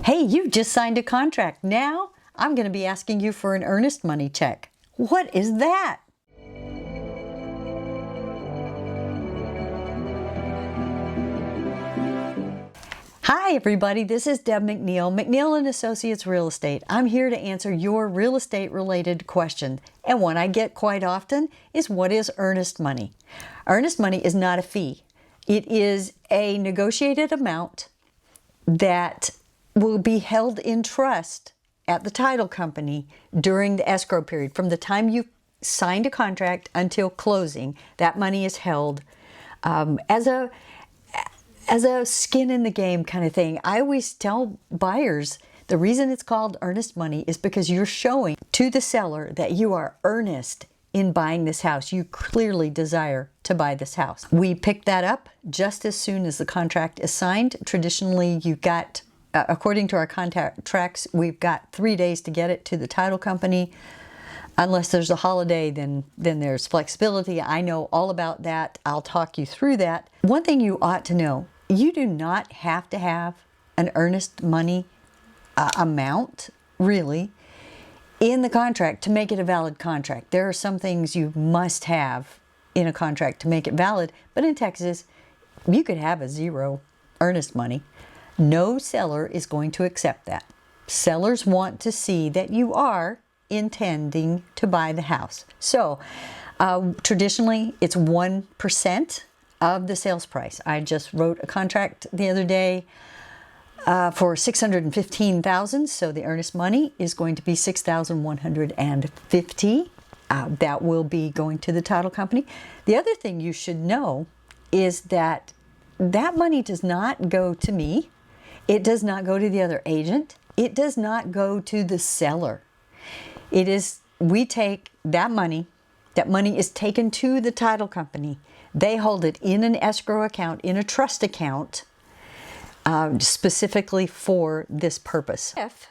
Hey, you just signed a contract. Now I'm going to be asking you for an earnest money check. What is that? Hi everybody, this is Deb McNeill, McNeill and Associates Real Estate. I'm here to answer your real estate related question. And one I get quite often is, what is earnest money? Earnest money is not a fee. It is a negotiated amount that will be held in trust at the title company during the escrow period. From the time you signed a contract until closing, that money is held as a skin in the game kind of thing. I always tell buyers the reason it's called earnest money is because you're showing to the seller that you are earnest in buying this house. You clearly desire to buy this house. We pick that up just as soon as the contract is signed. Traditionally, you got, according to our contracts, we've got 3 days to get it to the title company. Unless there's a holiday, then there's flexibility. I know all about that. I'll talk you through that. One thing you ought to know, you do not have to have an earnest money amount, really, in the contract to make it a valid contract. There are some things you must have in a contract to make it valid, but in Texas, you could have a zero earnest money. No seller is going to accept that. Sellers want to see that you are intending to buy the house. So traditionally it's 1% of the sales price. I just wrote a contract the other day for $615,000, so the earnest money is going to be $6,150. That will be going to the title company. The other thing you should know is that that money does not go to me. It does not go to the other agent. It does not go to the seller. It is, we take that money is taken to the title company. They hold it in an escrow account, in a trust account, specifically for this purpose. If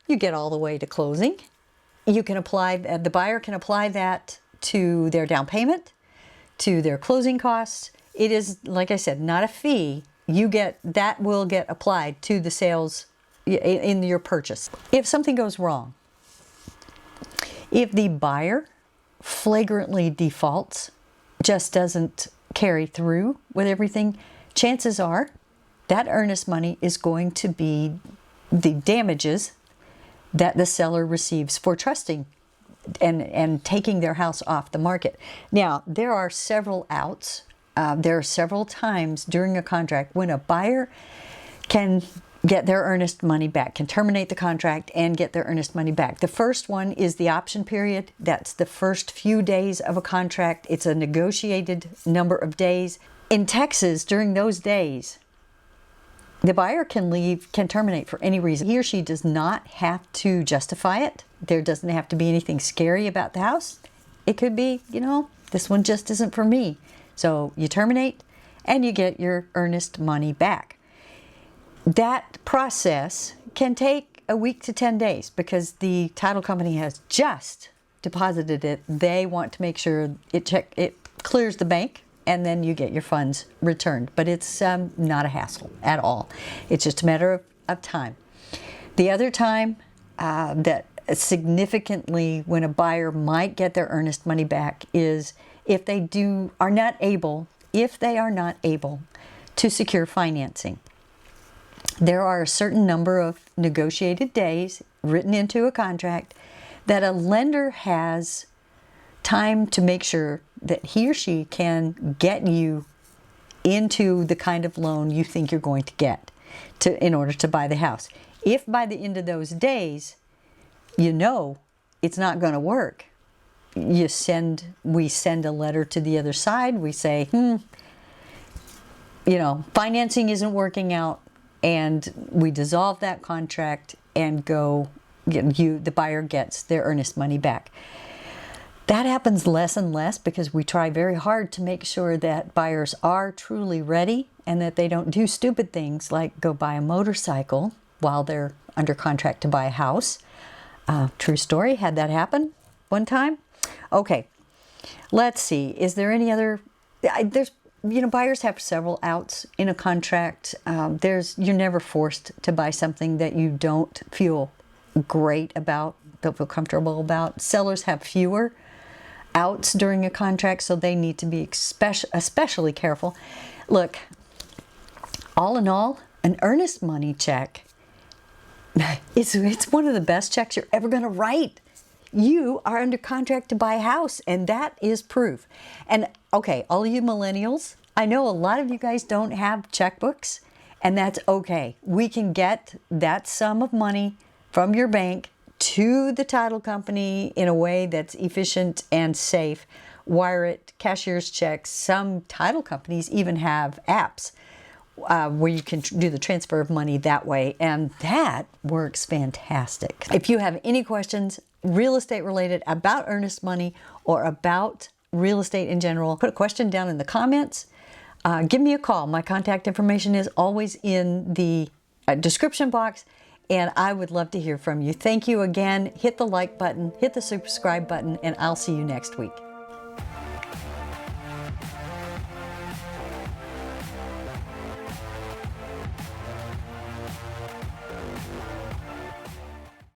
you get all the way to closing, you can apply, the buyer can apply that to their down payment, to their closing costs. It is, like I said, not a fee. That will get applied to the sales in your purchase. If something goes wrong, if the buyer flagrantly defaults, just doesn't carry through with everything, chances are that earnest money is going to be the damages that the seller receives for trusting and taking their house off the market. Now, there are several outs. There are several times during a contract when a buyer can get their earnest money back, can terminate the contract and get their earnest money back. The first one is the option period. That's the first few days of a contract. It's a negotiated number of days. In Texas, during those days, the buyer can terminate for any reason. He or she does not have to justify it. There doesn't have to be anything scary about the house. It could be, this one just isn't for me. So you terminate and you get your earnest money back. That process can take a week to 10 days because the title company has just deposited it. They want to make sure it clears the bank and then you get your funds returned. But it's not a hassle at all. It's just a matter of time. The other time that significantly when a buyer might get their earnest money back is if they are not able to secure financing. There are a certain number of negotiated days written into a contract that a lender has time to make sure that he or she can get you into the kind of loan you think you're going to get in order to buy the house. If by the end of those days, it's not going to work, we send a letter to the other side. We say, financing isn't working out. And we dissolve that contract and the buyer gets their earnest money back. That happens less and less because we try very hard to make sure that buyers are truly ready and that they don't do stupid things like go buy a motorcycle while they're under contract to buy a house. True story, had that happen one time. Okay, let's see. Is there any other? buyers have several outs in a contract. You're never forced to buy something that you don't feel great about, don't feel comfortable about. Sellers have fewer outs during a contract, so they need to be especially careful. Look, all in all, an earnest money check, it's one of the best checks you're ever going to write. You are under contract to buy a house, and that is proof. And okay, all you millennials, I know a lot of you guys don't have checkbooks, and that's okay. We can get that sum of money from your bank to the title company in a way that's efficient and safe. Wire it, cashier's checks. Some title companies even have apps where you can do the transfer of money that way, and that works fantastic. If you have any questions, real estate related, about earnest money or about real estate in general, put a question down in the comments. Give me a call. My contact information is always in the description box, and I would love to hear from you. Thank you again. Hit the like button, hit the subscribe button, and I'll see you next week.